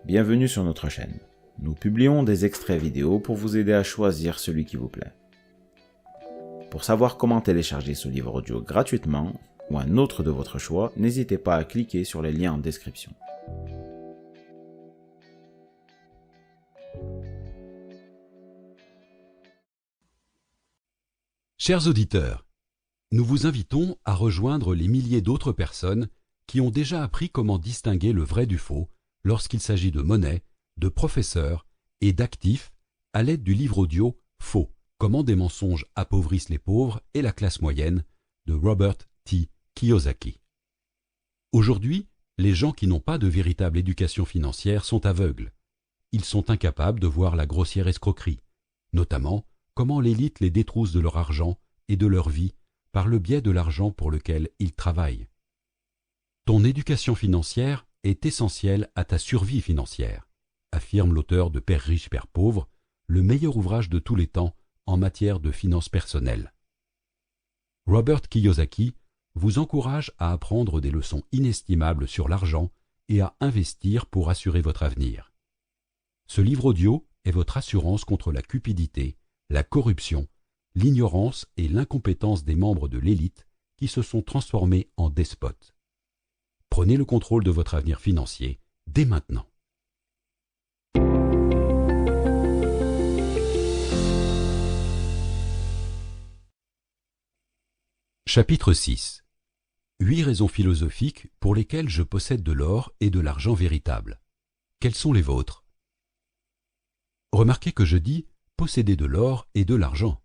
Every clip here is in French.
Bienvenue sur notre chaîne. Nous publions des extraits vidéo pour vous aider à choisir celui qui vous plaît. Pour savoir comment télécharger ce livre audio gratuitement ou un autre de votre choix, n'hésitez pas à cliquer sur les liens en description. Chers auditeurs, nous vous invitons à rejoindre les milliers d'autres personnes qui ont déjà appris comment distinguer le vrai du faux lorsqu'il s'agit de monnaie, de professeurs et d'actifs à l'aide du livre audio « Faux, comment des mensonges appauvrissent les pauvres et la classe moyenne » de Robert T. Kiyosaki. Aujourd'hui, les gens qui n'ont pas de véritable éducation financière sont aveugles. Ils sont incapables de voir la grossière escroquerie, notamment comment l'élite les détrousse de leur argent et de leur vie par le biais de l'argent pour lequel ils travaillent. Ton éducation financière est essentielle à ta survie financière, affirme l'auteur de Père riche, Père pauvre, le meilleur ouvrage de tous les temps en matière de finances personnelles. Robert Kiyosaki vous encourage à apprendre des leçons inestimables sur l'argent et à investir pour assurer votre avenir. Ce livre audio est votre assurance contre la cupidité, la corruption, l'ignorance et l'incompétence des membres de l'élite qui se sont transformés en despotes. Prenez le contrôle de votre avenir financier dès maintenant. Chapitre 6. 8 raisons philosophiques pour lesquelles je possède de l'or et de l'argent véritable. Quelles sont les vôtres? Remarquez que je dis posséder de l'or et de l'argent.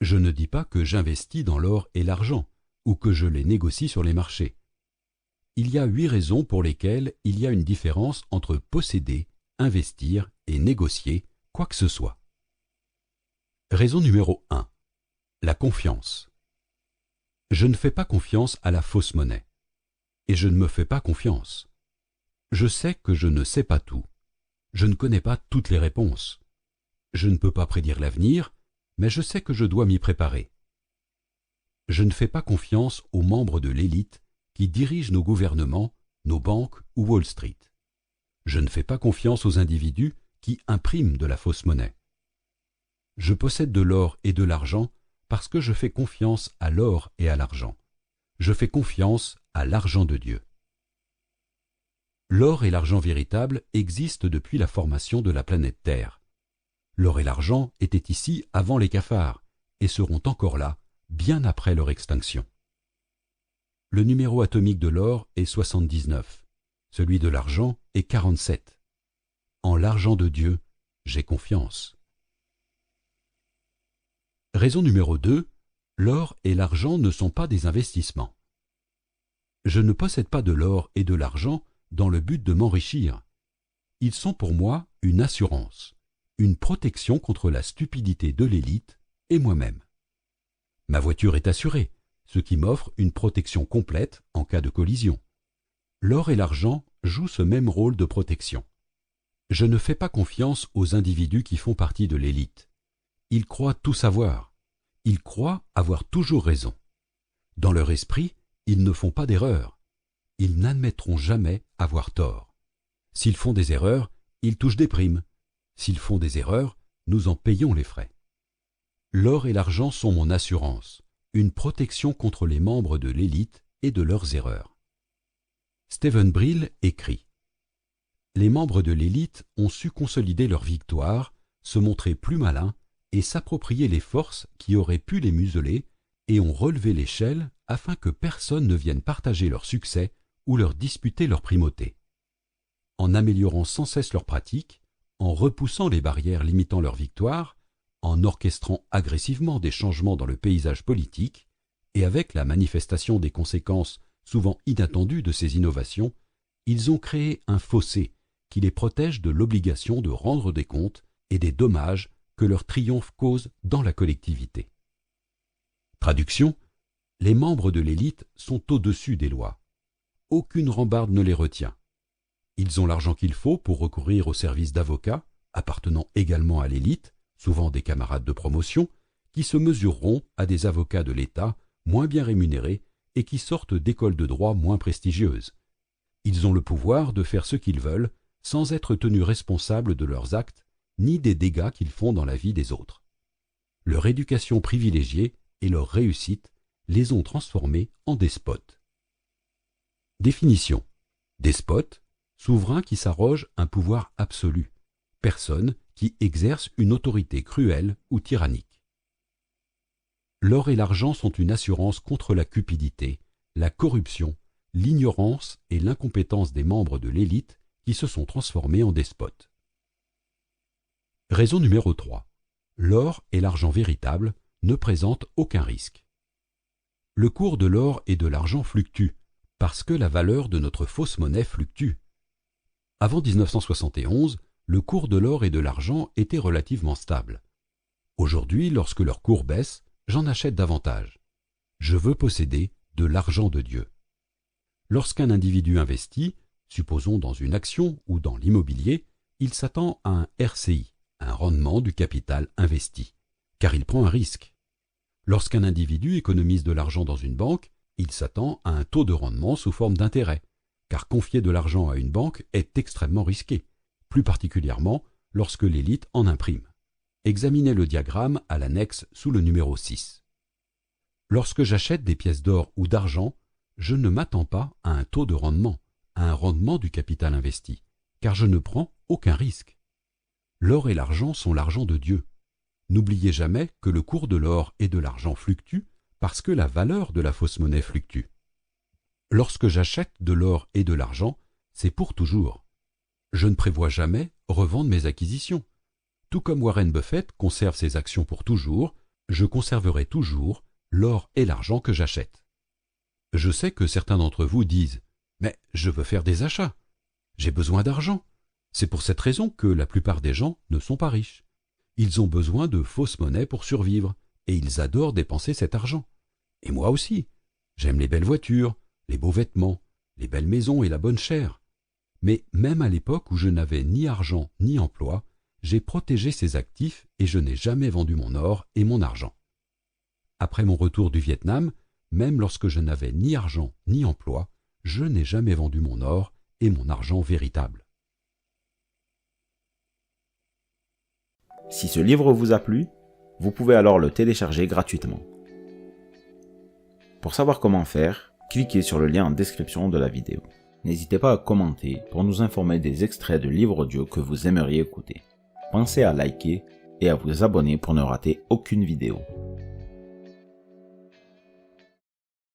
Je ne dis pas que j'investis dans l'or et l'argent ou que je les négocie sur les marchés. Il y a 8 raisons pour lesquelles il y a une différence entre posséder, investir et négocier quoi que ce soit. Raison numéro 1. La confiance. Je ne fais pas confiance à la fausse monnaie. Et je ne me fais pas confiance. Je sais que je ne sais pas tout. Je ne connais pas toutes les réponses. Je ne peux pas prédire l'avenir, mais je sais que je dois m'y préparer. Je ne fais pas confiance aux membres de l'élite qui dirigent nos gouvernements, nos banques ou Wall Street. Je ne fais pas confiance aux individus qui impriment de la fausse monnaie. Je possède de l'or et de l'argent parce que je fais confiance à l'or et à l'argent. Je fais confiance à l'argent de Dieu. L'or et l'argent véritable existent depuis la formation de la planète Terre. L'or et l'argent étaient ici avant les cafards et seront encore là bien après leur extinction. Le numéro atomique de l'or est 79, celui de l'argent est 47. En l'argent de Dieu, j'ai confiance. Raison numéro 2, l'or et l'argent ne sont pas des investissements. Je ne possède pas de l'or et de l'argent dans le but de m'enrichir. Ils sont pour moi une assurance, une protection contre la stupidité de l'élite et moi-même. Ma voiture est assurée, ce qui m'offre une protection complète en cas de collision. L'or et l'argent jouent ce même rôle de protection. Je ne fais pas confiance aux individus qui font partie de l'élite. Ils croient tout savoir. Ils croient avoir toujours raison. Dans leur esprit, ils ne font pas d'erreur. Ils n'admettront jamais avoir tort. S'ils font des erreurs, ils touchent des primes. S'ils font des erreurs, nous en payons les frais. L'or et l'argent sont mon assurance, une protection contre les membres de l'élite et de leurs erreurs. Stephen Brill écrit « Les membres de l'élite ont su consolider leur victoire, se montrer plus malins et s'approprier les forces qui auraient pu les museler et ont relevé l'échelle afin que personne ne vienne partager leur succès ou leur disputer leur primauté. En améliorant sans cesse leurs pratiques, en repoussant les barrières limitant leur victoire, en orchestrant agressivement des changements dans le paysage politique, et avec la manifestation des conséquences souvent inattendues de ces innovations, ils ont créé un fossé qui les protège de l'obligation de rendre des comptes et des dommages que leur triomphe cause dans la collectivité. Traduction, les membres de l'élite sont au-dessus des lois. Aucune rambarde ne les retient. Ils ont l'argent qu'il faut pour recourir aux services d'avocats, appartenant également à l'élite, souvent des camarades de promotion, qui se mesureront à des avocats de l'État moins bien rémunérés et qui sortent d'écoles de droit moins prestigieuses. Ils ont le pouvoir de faire ce qu'ils veulent sans être tenus responsables de leurs actes ni des dégâts qu'ils font dans la vie des autres. Leur éducation privilégiée et leur réussite les ont transformés en despotes. Définition. Despote, souverain qui s'arroge un pouvoir absolu, personne qui exerce une autorité cruelle ou tyrannique. L'or et l'argent sont une assurance contre la cupidité, la corruption, l'ignorance et l'incompétence des membres de l'élite qui se sont transformés en despotes. Raison numéro 3. L'or et l'argent véritable ne présentent aucun risque. Le cours de l'or et de l'argent fluctue, parce que la valeur de notre fausse monnaie fluctue. Avant 1971, le cours de l'or et de l'argent était relativement stable. Aujourd'hui, lorsque leur cours baisse, j'en achète davantage. Je veux posséder de l'argent de Dieu. Lorsqu'un individu investit, supposons dans une action ou dans l'immobilier, il s'attend à un RCI, un rendement du capital investi, car il prend un risque. Lorsqu'un individu économise de l'argent dans une banque, il s'attend à un taux de rendement sous forme d'intérêt, car confier de l'argent à une banque est extrêmement risqué, plus particulièrement lorsque l'élite en imprime. Examinez le diagramme à l'annexe sous le numéro 6. Lorsque j'achète des pièces d'or ou d'argent, je ne m'attends pas à un taux de rendement, à un rendement du capital investi, car je ne prends aucun risque. L'or et l'argent sont l'argent de Dieu. N'oubliez jamais que le cours de l'or et de l'argent fluctue parce que la valeur de la fausse monnaie fluctue. Lorsque j'achète de l'or et de l'argent, c'est pour toujours. Je ne prévois jamais revendre mes acquisitions. Tout comme Warren Buffett conserve ses actions pour toujours, je conserverai toujours l'or et l'argent que j'achète. Je sais que certains d'entre vous disent « Mais je veux faire des achats. J'ai besoin d'argent. » C'est pour cette raison que la plupart des gens ne sont pas riches. Ils ont besoin de fausses monnaies pour survivre, et ils adorent dépenser cet argent. Et moi aussi. J'aime les belles voitures, les beaux vêtements, les belles maisons et la bonne chère. Mais même à l'époque où je n'avais ni argent ni emploi, j'ai protégé ces actifs et je n'ai jamais vendu mon or et mon argent. Après mon retour du Vietnam, même lorsque je n'avais ni argent ni emploi, je n'ai jamais vendu mon or et mon argent véritable. Si ce livre vous a plu, vous pouvez alors le télécharger gratuitement. Pour savoir comment faire, cliquez sur le lien en description de la vidéo. N'hésitez pas à commenter pour nous informer des extraits de livres audio que vous aimeriez écouter. Pensez à liker et à vous abonner pour ne rater aucune vidéo.